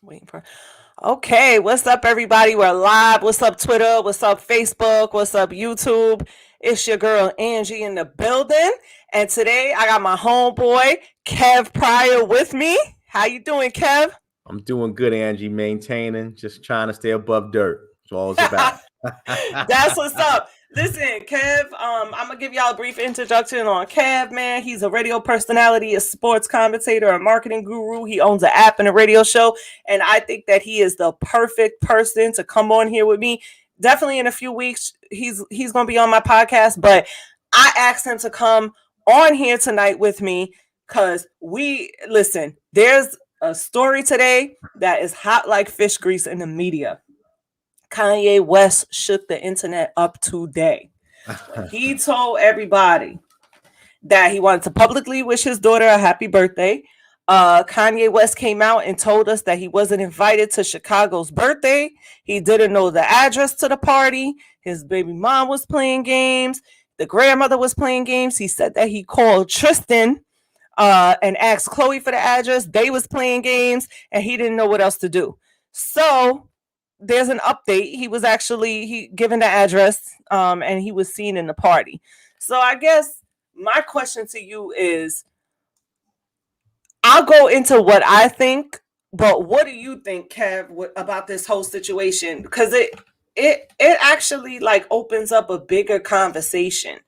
Waiting for. Okay, what's up, everybody? We're live. What's up, Twitter? What's up, Facebook? What's up, YouTube? It's your girl Angie in the building, and today I got my homeboy Kev Pryor with me. How you doing, Kev? I'm doing good, Angie. Maintaining, just trying to stay above dirt. That's all it's about. That's what's up. Listen, Kev, I'm gonna give y'all a brief introduction on Kev, man. He's a radio personality, a sports commentator, a marketing guru. He owns an app and a radio show, and I think that he is the perfect person to come on here with me. Definitely in a few weeks, he's gonna be on my podcast, but I asked him to come on here tonight with me because we listen. There's a story today that is hot like fish grease in the media. Kanye West shook the internet up today. He told everybody that he wanted to publicly wish his daughter a happy birthday. Kanye West came out and told us that he wasn't invited to Chicago's birthday. He didn't know the address to the party. His baby mom was playing games. The grandmother was playing games. He said that he called Tristan and asked Chloe for the address. They was playing games, and he didn't know what else to do. So there's an update. He was actually given the address, and he was seen in the party. So I guess my question to you is, I'll go into what I think, but what do you think, Kev, about this whole situation? Because it actually like opens up a bigger conversation,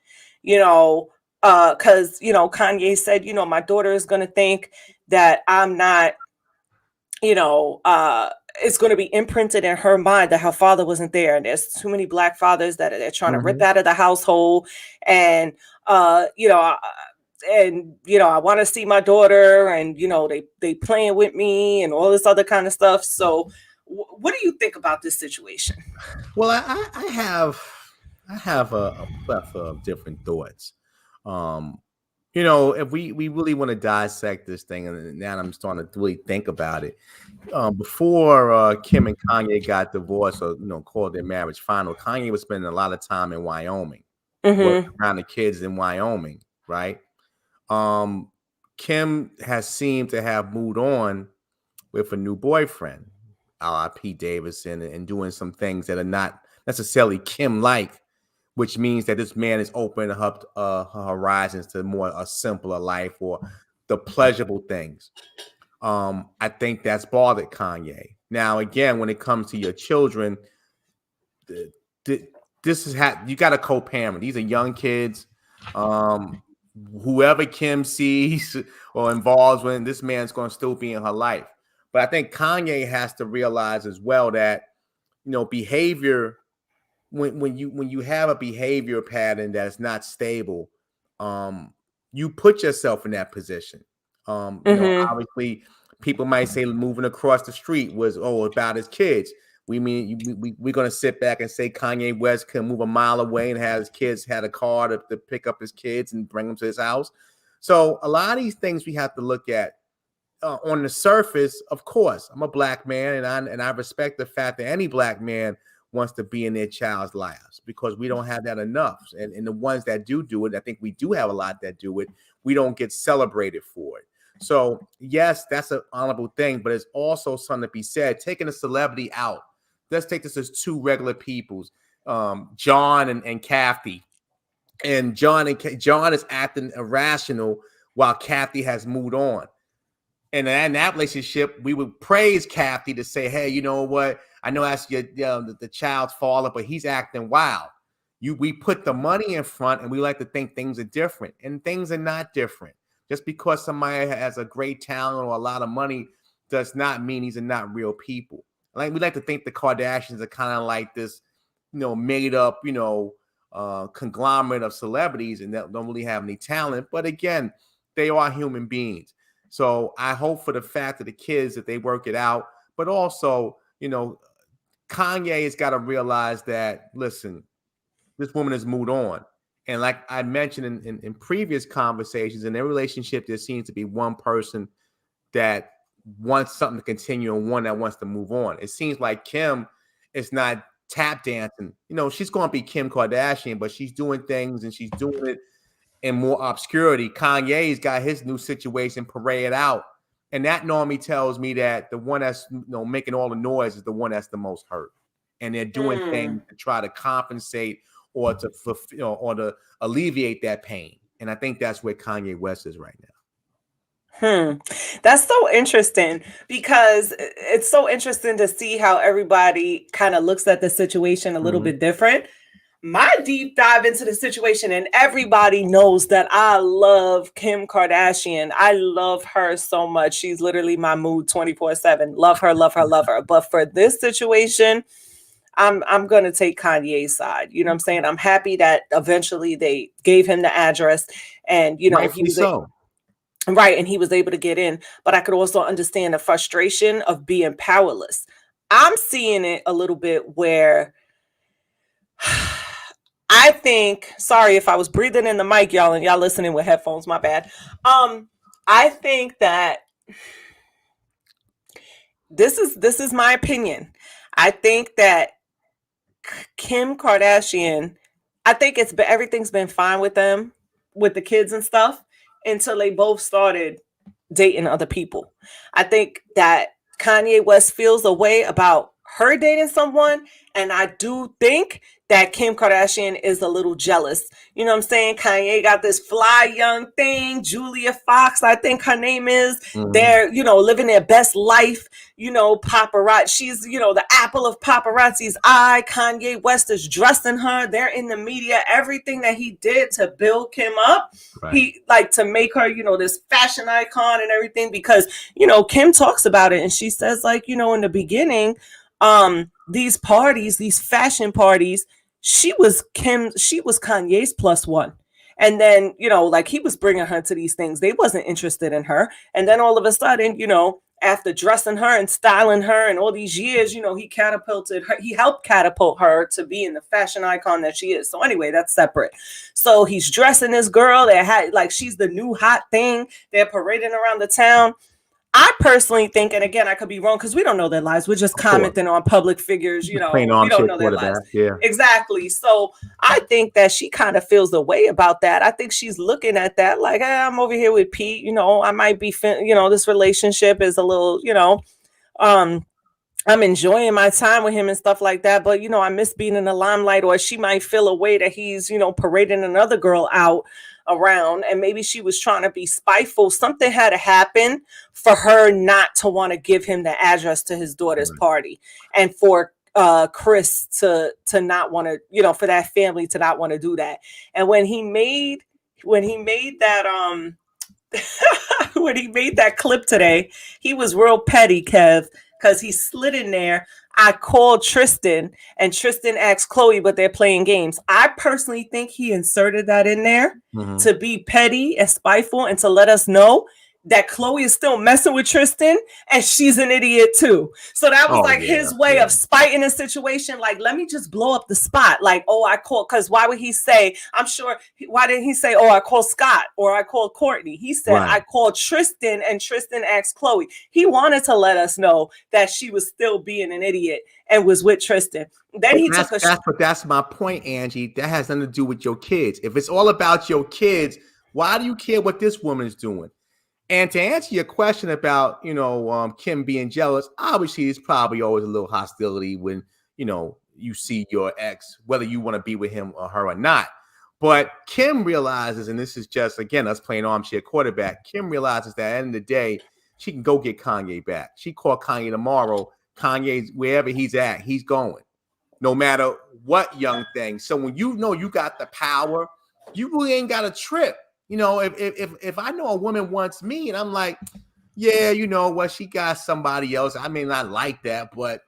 you know. Because Kanye said, my daughter is gonna think that I'm not, it's going to be imprinted in her mind that her father wasn't there, and there's too many black fathers that they're trying to rip out of the household, and I want to see my daughter, and they playing with me and all this other kind of stuff. So what do you think about this situation? Well, I have a plethora of different thoughts. Um, if we really want to dissect this thing, and now I'm starting to really think about it. Before Kim and Kanye got divorced, or called their marriage final, Kanye was spending a lot of time in Wyoming, working around the kids in Wyoming, right? Kim has seemed to have moved on with a new boyfriend, a la Pete Davidson, and doing some things that are not necessarily Kim-like, which means that this man is opening up her horizons to a simpler life or the pleasurable things. I think that's bothered Kanye. Now, again, when it comes to your children, this is you got to co-parent. These are young kids. Whoever Kim sees or involves with, this man's going to still be in her life. But I think Kanye has to realize as well that behavior, when you have a behavior pattern that is not stable, you put yourself in that position. Obviously, people might say moving across the street was about his kids. We're going to sit back and say Kanye West can move a mile away and have his kids had a car to pick up his kids and bring them to his house. So a lot of these things we have to look at on the surface. Of course, I'm a black man, and I respect the fact that any black man wants to be in their child's lives, because we don't have that enough. And the ones that do it, I think we do have a lot that do it. We don't get celebrated for it. So yes, that's an honorable thing, but it's also something to be said. Taking a celebrity out. Let's take this as two regular peoples, John and Kathy. And John is acting irrational while Kathy has moved on. And in that relationship, we would praise Kathy to say, hey, you know what? I know that's the child's father, but he's acting wild. We put the money in front, and we like to think things are different, and things are not different. Just because somebody has a great talent or a lot of money does not mean these are not real people. Like, we like to think the Kardashians are kind of like this, made up, conglomerate of celebrities and that don't really have any talent. But again, they are human beings. So I hope for the fact of the kids that they work it out. But also, Kanye has got to realize that, listen, this woman has moved on. And like I mentioned in previous conversations, in their relationship, there seems to be one person that wants something to continue and one that wants to move on. It seems like Kim is not tap dancing. She's going to be Kim Kardashian, but she's doing things and she's doing it in more obscurity. Kanye's got his new situation paraded out And that normally tells me that the one that's making all the noise is the one that's the most hurt. And they're doing things to try to compensate or to fulfill or to alleviate that pain. And I think that's where Kanye West is right now. That's so interesting because it's so interesting to see how everybody kind of looks at the situation a little bit different. My deep dive into the situation, and everybody knows that I love Kim Kardashian. I love her so much. She's literally my mood 24/7. Love her, love her, love her. But for this situation, I'm gonna take Kanye's side. You know what I'm saying? I'm happy that eventually they gave him the address, and Rightfully so. Right, and he was able to get in. But I could also understand the frustration of being powerless. I'm seeing it a little bit where I think, sorry if I was breathing in the mic, y'all, and y'all listening with headphones, my bad. I think that this is my opinion. I think that Kim Kardashian, I think everything's been fine with them, with the kids and stuff, until they both started dating other people. I think that Kanye West feels a way about her dating someone, and I do think that Kim Kardashian is a little jealous. You know what I'm saying? Kanye got this fly young thing, Julia Fox, I think her name is. They're, living their best life. Paparazzi. She's, the apple of paparazzi's eye. Kanye West is dressing her. They're in the media. Everything that he did to build Kim up, he to make her, this fashion icon and everything. Because, Kim talks about it and she says, in the beginning, these parties, these fashion parties, she was Kanye's plus one. And then, he was bringing her to these things. They wasn't interested in her. And then all of a sudden, after dressing her and styling her and all these years, he catapulted her. He helped catapult her to being the fashion icon that she is. So anyway, that's separate. So he's dressing this girl that had she's the new hot thing. They're parading around the town. I personally think, and again, I could be wrong because we don't know their lives. We're just commenting on public figures, we don't know their lives. Yeah. Exactly. So I think that she kind of feels the way about that. I think she's looking at that like, I'm over here with Pete, I might be, this relationship is a little, I'm enjoying my time with him and stuff like that. But, I miss being in the limelight, or she might feel a way that he's, parading another girl out around, and maybe she was trying to be spiteful. Something had to happen for her not to want to give him the address to his daughter's party, and for Chris to not want to, for that family to not want to do that. And when he made that when he made that clip today, he was real petty, Kev, because he slid in there. I called Tristan, and Tristan asked Chloe, but they're playing games. I personally think he inserted that in there to be petty and spiteful, and to let us know that Chloe is still messing with Tristan and she's an idiot too. So that was his way of spiting a situation. Let me just blow up the spot. I called, because why would he say, I'm sure, why didn't he say, I called Scott or I called Courtney? He said, I called Tristan, and Tristan asked Chloe. He wanted to let us know that she was still being an idiot and was with Tristan. Then he took a but that's my point, Angie. That has nothing to do with your kids. If it's all about your kids, why do you care what this woman is doing? And to answer your question about, Kim being jealous, obviously there's probably always a little hostility when, you see your ex, whether you want to be with him or her or not. But Kim realizes, and this is just, again, us playing armchair quarterback, Kim realizes that at the end of the day, she can go get Kanye back. She called Kanye tomorrow. Kanye's wherever he's at, he's going, no matter what, young thing. So when you got the power, you really ain't got a trip. If I know a woman wants me and I'm like, yeah, she got somebody else. I may not like that, but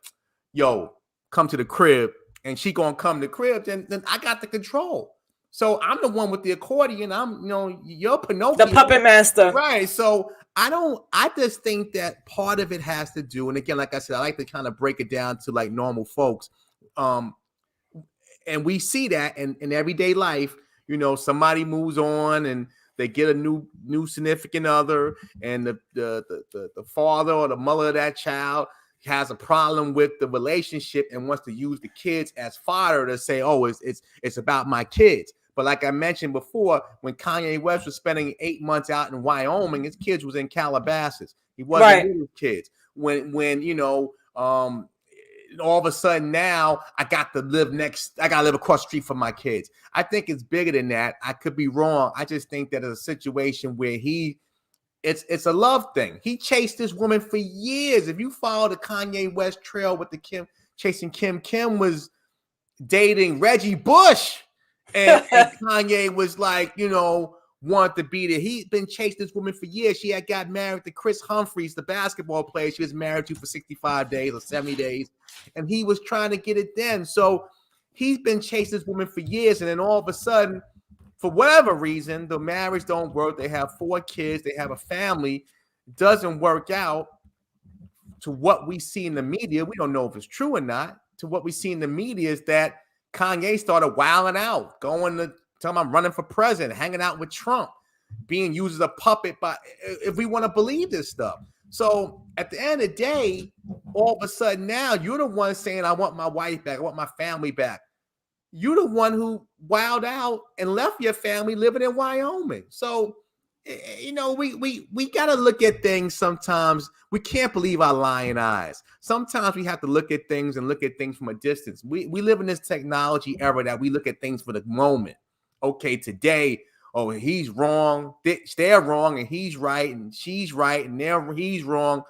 come to the crib, and she gonna come to the crib, then I got the control. So I'm the one with the accordion. I'm, you're Pinocchio, the puppet master. Right. So I just think that part of it has to do, and again, like I said, I like to kind of break it down to like normal folks. And we see that in everyday life. Somebody moves on and they get a new significant other, and the father or the mother of that child has a problem with the relationship and wants to use the kids as fodder to say, it's about my kids. But like I mentioned before, when Kanye West was spending 8 months out in Wyoming, his kids was in Calabasas. He wasn't with his kids. When you know, all of a sudden now I got to live across the street from my kids. I think it's bigger than that. I could be wrong. I just think that it's a situation where it's a love thing. He chased this woman for years. If you follow the Kanye West trail with the chasing Kim was dating Reggie Bush, and Kanye was like, you know, wanted to be there. He'd been chasing this woman for years. She had got married to Chris Humphries, the basketball player she was married to for 65 days or 70 days, and he was trying to get it then. So he's been chasing this woman for years, and then all of a sudden, for whatever reason, the marriage don't work. They have 4 kids. They have a family. Doesn't work out. To what we see in the media, we don't know if it's true or not. To what we see in the media is that Kanye started wilding out, going to tell him I'm running for president, hanging out with Trump, being used as a puppet if we want to believe this stuff. So at the end of the day, all of a sudden now you're the one saying, I want my wife back. I want my family back. You're the one who wilded out and left your family living in Wyoming. So, you know, we got to look at things sometimes. We can't believe our lying eyes. Sometimes we have to look at things from a distance. We live in this technology era that we look at things for the moment. Okay, today, oh, he's wrong. They're wrong and he's right, and she's right and he's wrong.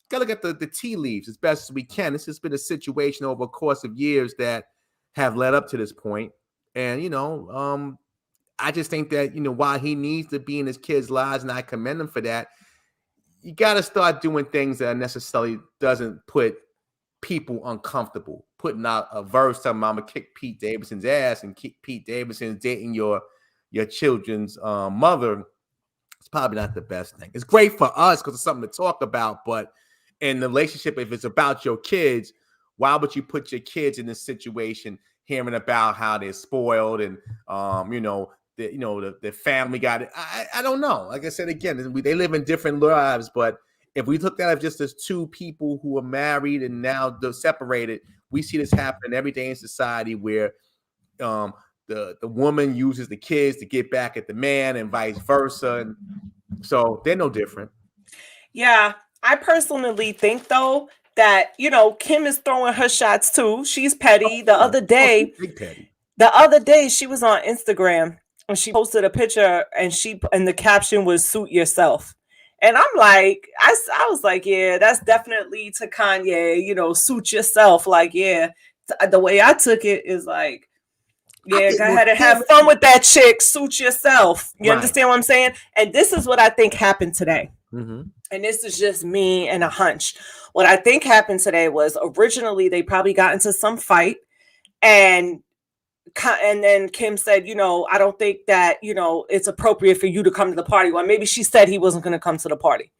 Got to look at the tea leaves as best as we can. This has been a situation over a course of years that have led up to this point. And, you know, I just think that, you know, while he needs to be in his kids' lives, and I commend him for that, you got to start doing things that necessarily doesn't put people uncomfortable. Putting out a verse telling I'm going to kick Pete Davidson's ass and Pete Davidson's dating your children's mother. It's probably not the best thing. It's great for us because it's something to talk about, but in the relationship, if it's about your kids, why would you put your kids in this situation, hearing about how they're spoiled and the family got it? I don't know. Like I said again, they live in different lives, but if we look at it just as 2 people who are married and now they're separated, we see this happening every day in society where the woman uses the kids to get back at the man and vice versa, and so they're no different. Yeah, I personally think though that, you know, Kim is throwing her shots too. She's petty. The other day she was on Instagram and she posted a picture and the caption was "Suit yourself." And I'm like, I was like, yeah, that's definitely to Kanye, you know, suit yourself. Like, yeah, the way I took it is like, yeah, go ahead and have fun with that chick. Suit yourself. You understand what I'm saying? And this is what I think happened today. Mm-hmm. And this is just me and a hunch. What I think happened today was originally they probably got into some fight, and then Kim said, you know, I don't think that, you know, it's appropriate for you to come to the party. Or maybe she said he wasn't going to come to the party.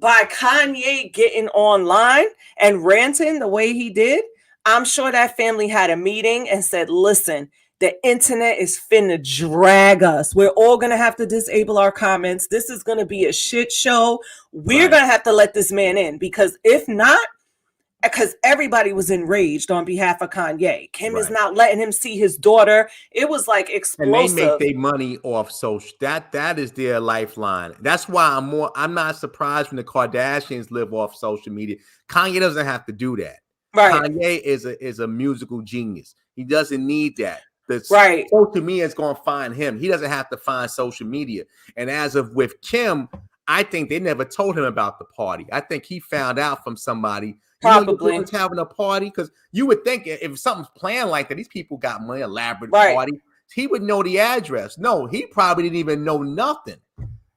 By Kanye getting online and ranting the way he did, I'm sure that family had a meeting and said, listen, the internet is finna drag us. We're all going to have to disable our comments. This is going to be a shit show. We're going to have to let this man in, because if not, because everybody was enraged on behalf of Kanye. Kim is not letting him see his daughter. It was like explosive. And they make their money off social. That is their lifeline. That's why I'm not surprised when the Kardashians live off social media. Kanye doesn't have to do that. Right. Kanye is a musical genius. He doesn't need that. Social media is going to find him. He doesn't have to find social media. And as of with Kim, I think they never told him about the party. I think he found out from somebody. Probably having a party, because you would think if something's planned like that, these people got money, elaborate party, he would know the address. No, he probably didn't even know nothing.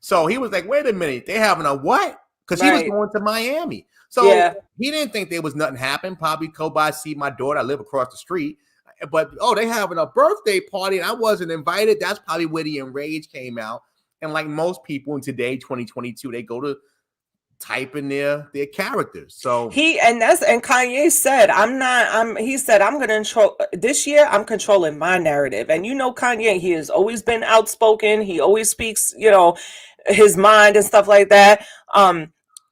So he was like, wait a minute, they having a what? Because he was going to Miami. So he didn't think there was nothing happen. Probably go by, see my daughter. I live across the street. But, they having a birthday party and I wasn't invited. That's probably where the enrage came out. And like most people in today, 2022, they go to type in their characters. So Kanye said, he said, I'm going to this year, I'm controlling my narrative. And you know, Kanye, he has always been outspoken. He always speaks, you know, his mind and stuff like that.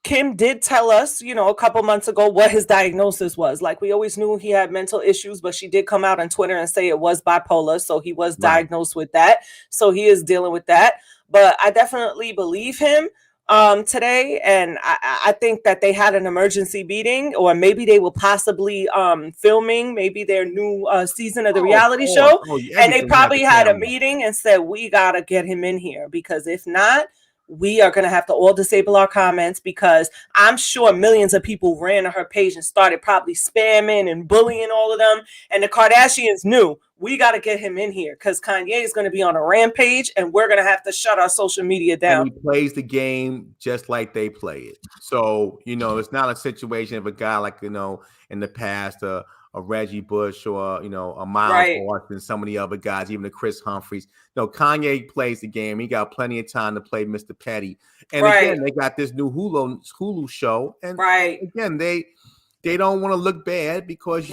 Kim did tell us, a couple months ago what his diagnosis was. Like, we always knew he had mental issues, but she did come out on Twitter and say it was bipolar. So he was diagnosed with that. So he is dealing with that. But I definitely believe him today, and I think that they had an emergency meeting, or maybe they were possibly filming maybe their new season of the reality show, and they probably had a meeting and said, we gotta get him in here, because if not, we are going to have to all disable our comments, because I'm sure millions of people ran to her page and started probably spamming and bullying all of them. And the Kardashians knew, we got to get him in here, because Kanye is going to be on a rampage and we're going to have to shut our social media down. And he plays the game just like they play it. So, it's not a situation of a guy like, in the past, a Reggie Bush or, a Miles Austin, some of the other guys, even the Chris Humphreys. No, Kanye plays the game. He got plenty of time to play Mr. Petty. And again, they got this new Hulu show. And again, they don't want to look bad, because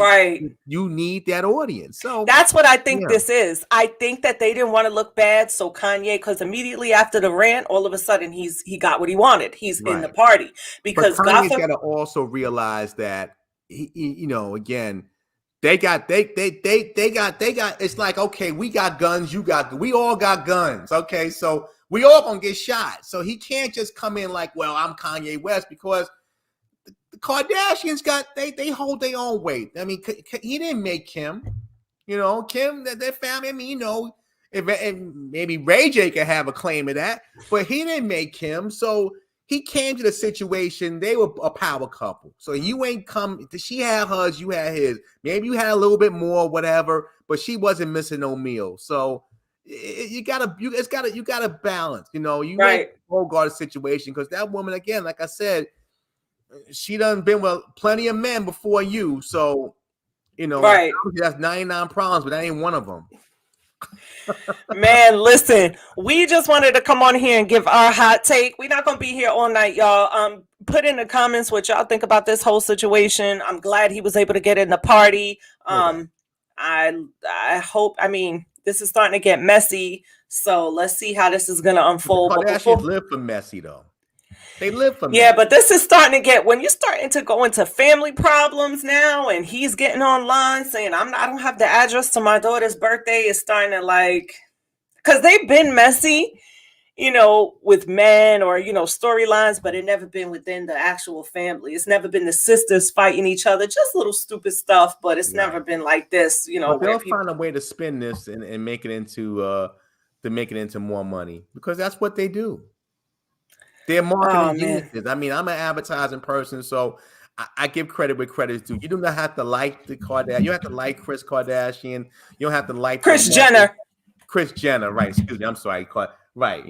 you need that audience. So that's what I think this is. I think that they didn't want to look bad. So Kanye, because immediately after the rant, all of a sudden he got what he wanted. He's in the party, because Kanye's got to also realize that again, they got it's like, okay, we got guns, we all got guns. Okay, so we all gonna get shot. So he can't just come in like, well, I'm Kanye West, because the Kardashians they hold their own weight. I mean, he didn't make Kim. Kim, their family. I mean, if maybe Ray J could have a claim of that, but he didn't make Kim. So he came to the situation. They were a power couple. So you ain't come. She had hers, you had his. Maybe you had a little bit more, whatever. But she wasn't missing no meal. So you gotta balance. You ain't guard the situation, because that woman, again, like I said, she done been with plenty of men before you. So that's 99 problems, but that ain't one of them. Man, listen, we just wanted to come on here and give our hot take. We're not gonna be here all night, y'all. Put in the comments what y'all think about this whole situation. I'm glad he was able to get in the party. I hope, this is starting to get messy, so let's see how this is gonna unfold. The Kardashians live for messy, though. They live for messy. But this is starting to get, when you're starting to go into family problems now, and he's getting online saying, I don't have the address to my daughter's birthday. It's starting to because they've been messy, with men or, storylines, but it never been within the actual family. It's never been the sisters fighting each other, just little stupid stuff, but it's never been like this, But they'll find a way to spin this and make it into more money, because that's what they do. They're marketing geniuses. I mean, I'm an advertising person, so I give credit where credit is due. You do not have to like the Kardashian. You have to like Kris Kardashian. You don't have to like Kris Jenner. Kris Jenner, right? Excuse me. I'm sorry. Right.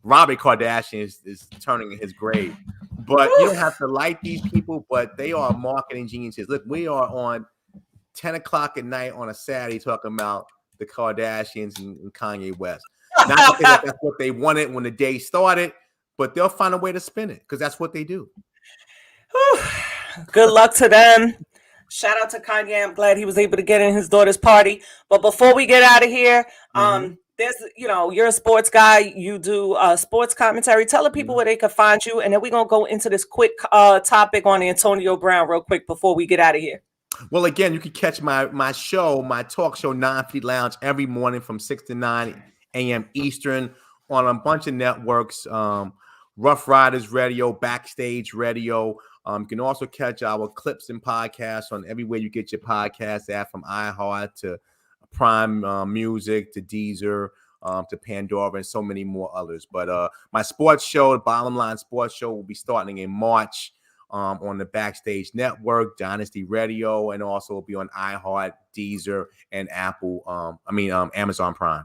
Robert Kardashian is turning in his grave. But you don't have to like these people, but they are marketing geniuses. Look, we are on 10 o'clock at night on a Saturday talking about the Kardashians and Kanye West. Not that that's what they wanted when the day started, but they'll find a way to spin it, because that's what they do. Good luck to them. Shout out to Kanye. I'm glad he was able to get in his daughter's party. But before we get out of here, there's, you're a sports guy. You do sports commentary. Tell the people where they can find you. And then we're going to go into this quick topic on Antonio Brown real quick before we get out of here. Well, again, you can catch my talk show, 9 Feet Lounge, every morning from 6 to 9 a.m. Eastern on a bunch of networks. Rough Riders Radio, Backstage Radio. You can also catch our clips and podcasts on everywhere you get your podcasts at, from iHeart to Prime Music to Deezer to Pandora and so many more others. But my sports show, the Bottom Line Sports Show, will be starting in March on the Backstage Network, Dynasty Radio, and also will be on iHeart, Deezer, and Amazon Prime.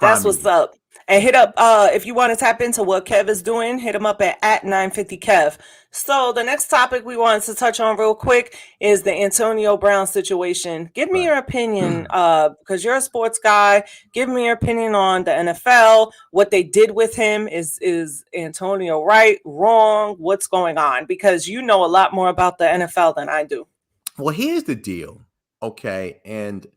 That's what's up. And hit up, if you want to tap into what Kev is doing, hit him up at 950 Kev. So the next topic we wanted to touch on real quick is the Antonio Brown situation. Give me your opinion, because you're a sports guy. Give me your opinion on the NFL, what they did with him. Is Antonio right, wrong? What's going on? Because you know a lot more about the NFL than I do. Well, here's the deal. Okay. And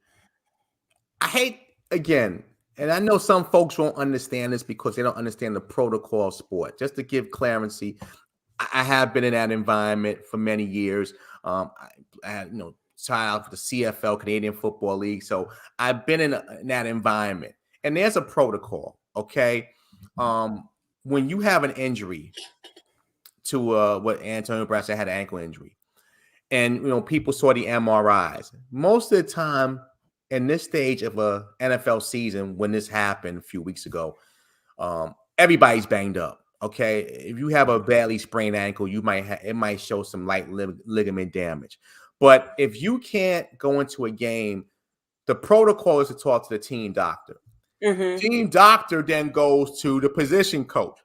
I hate, again, and I know some folks won't understand this because they don't understand the protocol of sport. Just to give clarity, I have been in that environment for many years. I had, tried out for the CFL, Canadian Football League. So I've been in that environment, and there's a protocol. Okay, when you have an injury to what Antonio Brown said, had an ankle injury, and people saw the MRIs. Most of the time, in this stage of a NFL season, when this happened a few weeks ago, everybody's banged up. Okay, if you have a badly sprained ankle, it might show some light ligament damage. But if you can't go into a game, the protocol is to talk to the team doctor. Mm-hmm. Team doctor then goes to the position coach.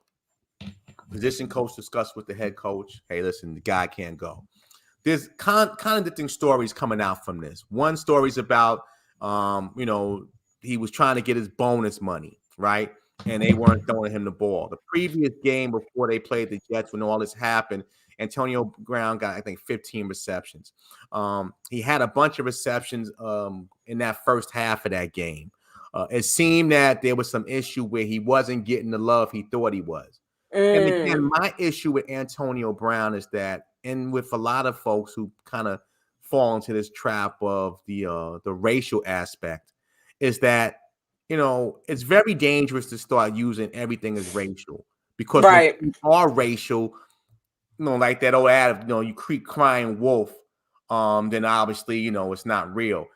Position coach discuss with the head coach. Hey, listen, the guy can't go. There's contradicting stories coming out from this. One story's about, he was trying to get his bonus money, right? And they weren't throwing him the ball. The previous game before they played the Jets, when all this happened, Antonio Brown got, I think, 15 receptions. He had a bunch of receptions in that first half of that game. It seemed that there was some issue where he wasn't getting the love he thought he was. And again, my issue with Antonio Brown is that, and with a lot of folks who kind of fall into this trap of the racial aspect, is that, it's very dangerous to start using everything as racial, because when you are racial, like that old ad of, you creep crying wolf, then obviously, it's not real.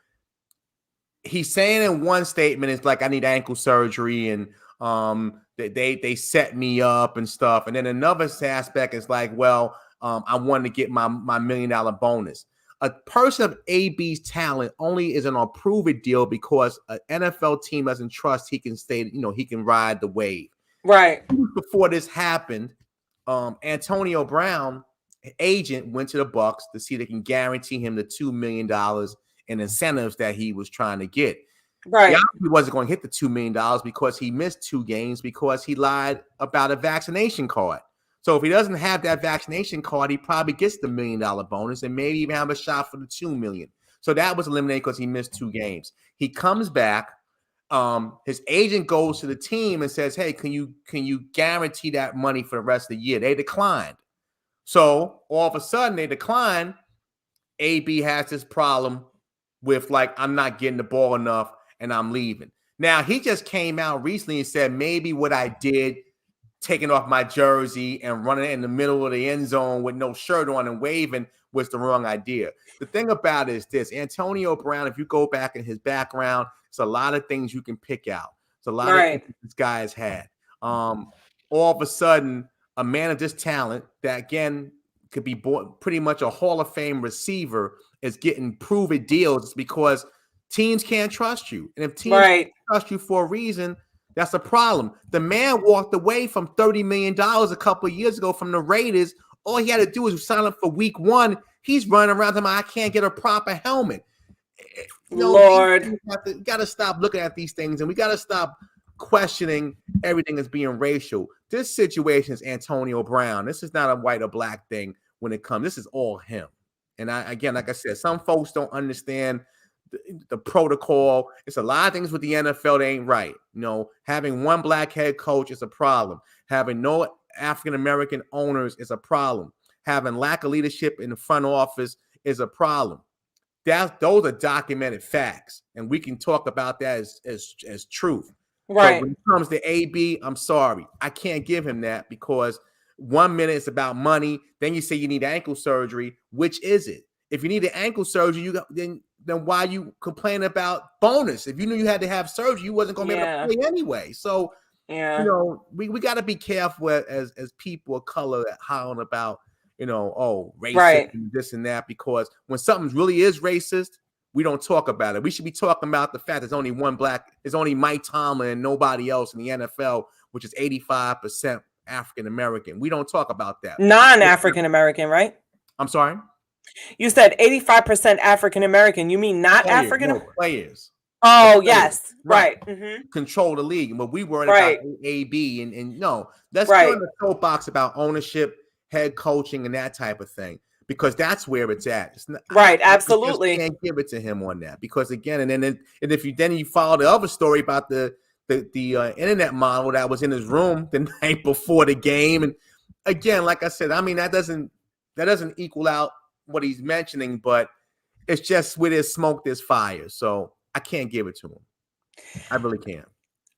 He's saying in one statement, it's like, I need ankle surgery, and they set me up and stuff. And then another aspect is like, well, I wanted to get my $1 million bonus. A person of AB's talent only is an approve-it deal because an NFL team doesn't trust he can stay, he can ride the wave. Right. Before this happened, Antonio Brown agent went to the Bucs to see if they can guarantee him the $2 million in incentives that he was trying to get. Right. He wasn't going to hit the $2 million because he missed 2 games because he lied about a vaccination card. So if he doesn't have that vaccination card, he probably gets the $1 million bonus and maybe even have a shot for the $2 million. So that was eliminated because he missed 2 games. He comes back. His agent goes to the team and says, hey, can you guarantee that money for the rest of the year? They declined. So all of a sudden they decline. AB has this problem with, like, I'm not getting the ball enough and I'm leaving. Now, he just came out recently and said maybe what I did, taking off my jersey and running in the middle of the end zone with no shirt on and waving, was the wrong idea. The thing about it is this: Antonio Brown, if you go back in his background, it's a lot of things you can pick out. It's a lot of things this guy has had. All of a sudden, a man of this talent that, again, could be pretty much a Hall of Fame receiver is getting prove-it deals because teams can't trust you. And if teams can't trust you for a reason, that's a problem. The man walked away from $30 million a couple of years ago from the Raiders. All he had to do was sign up for week 1. He's running around him. I can't get a proper helmet. Lord, we got to stop looking at these things, and we got to stop questioning everything as being racial. This situation is Antonio Brown. This is not a white or black thing when it comes. This is all him. And again, like I said, some folks don't understand the protocol. It's a lot of things with the NFL that ain't right. Having one black head coach is a problem. Having no African-American owners is a problem. Having lack of leadership in the front office is a problem. Those are documented facts, and we can talk about that as truth. Right. But when it comes to AB, I'm sorry, I can't give him that, because 1 minute it's about money, then you say you need ankle surgery. Which is it? If you need an ankle surgery, then why you complain about bonus? If you knew you had to have surgery, you wasn't going to be able to play anyway. So, we got to be careful as people of color hollering about, racism, this and that, because when something really is racist, we don't talk about it. We should be talking about the fact there's only there's only Mike Tomlin and nobody else in the NFL, which is 85% African American. We don't talk about that. Non-African American, right? I'm sorry? You said 85% African American. You mean not African? No, players. Oh, yes. Right. Mm-hmm. Control the league. But we weren't about AB and no. Let's turn the soapbox about ownership, head coaching, and that type of thing, because that's where it's at. It's not, absolutely. I can't give it to him on that, because again, and if you follow the other story about the internet model that was in his room the night before the game, and again, like I said, I mean that doesn't equal out what he's mentioning, but it's just where there's smoke, there's fire. So I can't give it to him. I really can't.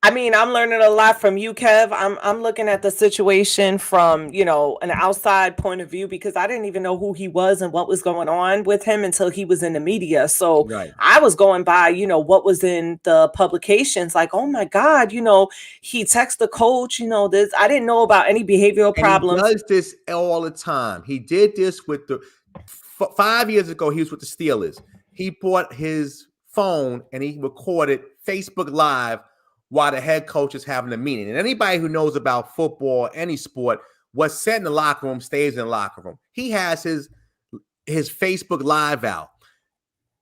I mean, I'm learning a lot from you, Kev. I'm looking at the situation from, an outside point of view, because I didn't even know who he was and what was going on with him until he was in the media. So Right. I was going by, what was in the publications, like, oh my God, he texted the coach, this. I didn't know about any behavioral problems. He does this all the time. He did this with 5 years ago. He was with the Steelers. He bought his phone and he recorded Facebook Live while the head coach is having a meeting. And anybody who knows about football, any sport, what's said in the locker room stays in the locker room. He has his Facebook Live out.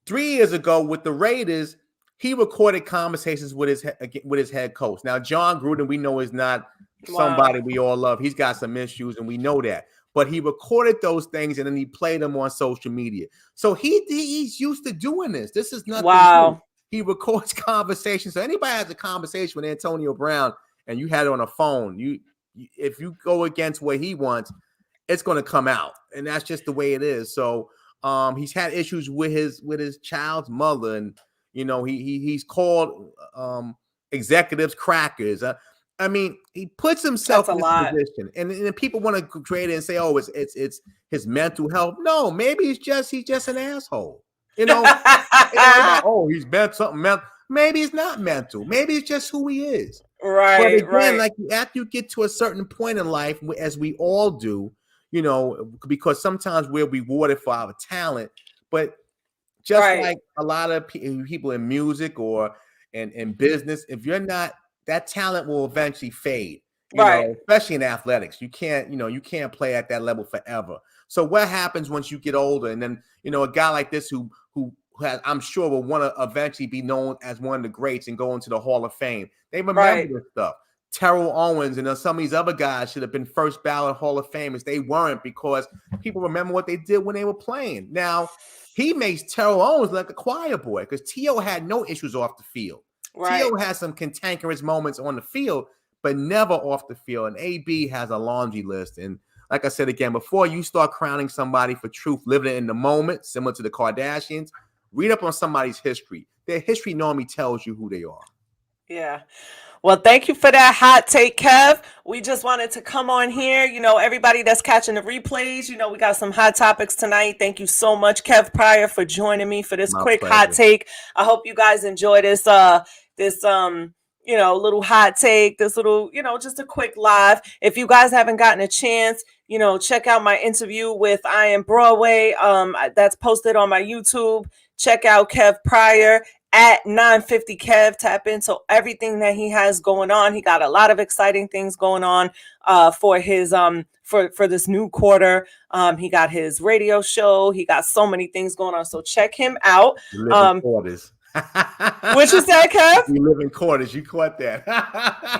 3 years ago with the Raiders, he recorded conversations with his head coach. Now, John Gruden, we know, is not somebody we all love. He's got some issues, and we know that. But he recorded those things, and then he played them on social media. So he's used to doing this. This is nothing new. He records conversations. So anybody has a conversation with Antonio Brown, and you had it on a phone, if you go against what he wants, it's going to come out, and that's just the way it is. So he's had issues with his child's mother, and he's called executives crackers. I mean, he puts himself in this position, and people want to create it and say, "Oh, it's his mental health." No, maybe he's just an asshole. Oh, he's been something mental. Maybe it's not mental. Maybe it's just who he is. Right. But again, like after you get to a certain point in life, as we all do, because sometimes we're rewarded for our talent, but just like a lot of people in music or in business, if you're not, that talent will eventually fade. Especially in athletics, you can't play at that level forever. So what happens once you get older, and then a guy like this who has, I'm sure, will want to eventually be known as one of the greats and go into the Hall of Fame. They remember this stuff. Terrell Owens and some of these other guys should have been first ballot Hall of Famers. They weren't, because people remember what they did when they were playing. Now, he makes Terrell Owens like a choir boy, because T.O. had no issues off the field. T.O. has some cantankerous moments on the field, but never off the field. And AB has a laundry list. And like I said again, before you start crowning somebody for truth, living in the moment, similar to the Kardashians, read up on somebody's history. Their history normally tells you who they are. Yeah. Well, thank you for that hot take, Kev. We just wanted to come on here. Everybody that's catching the replays, we got some hot topics tonight. Thank you so much, Kev Pryor, for joining me for this quick hot take. I hope you guys enjoy this little hot take, this little, just a quick live. If you guys haven't gotten a chance, check out my interview with I Am Broadway. That's posted on my YouTube. Check out Kev Pryor at 950 Kev. Tap into everything that he has going on. He got a lot of exciting things going on for his for this new quarter. He got his radio show. He got so many things going on. So check him out. Quarters. What you said, Kev? We live in quarters. You caught that?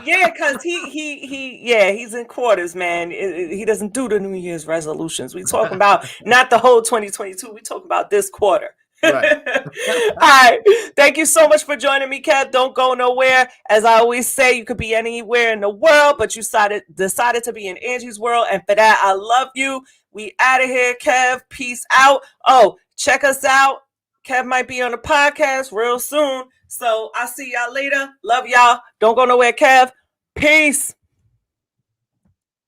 Yeah, because he's in quarters, man. He doesn't do the New Year's resolutions. We talking about not the whole 2022. We talking about this quarter. Right. All right. Thank you so much for joining me, Kev. Don't go nowhere. As I always say, you could be anywhere in the world, but you decided to be in Angie's World. And for that, I love you. We out of here, Kev. Peace out. Oh, check us out. Kev might be on the podcast real soon. So I'll see y'all later. Love y'all. Don't go nowhere, Kev. Peace.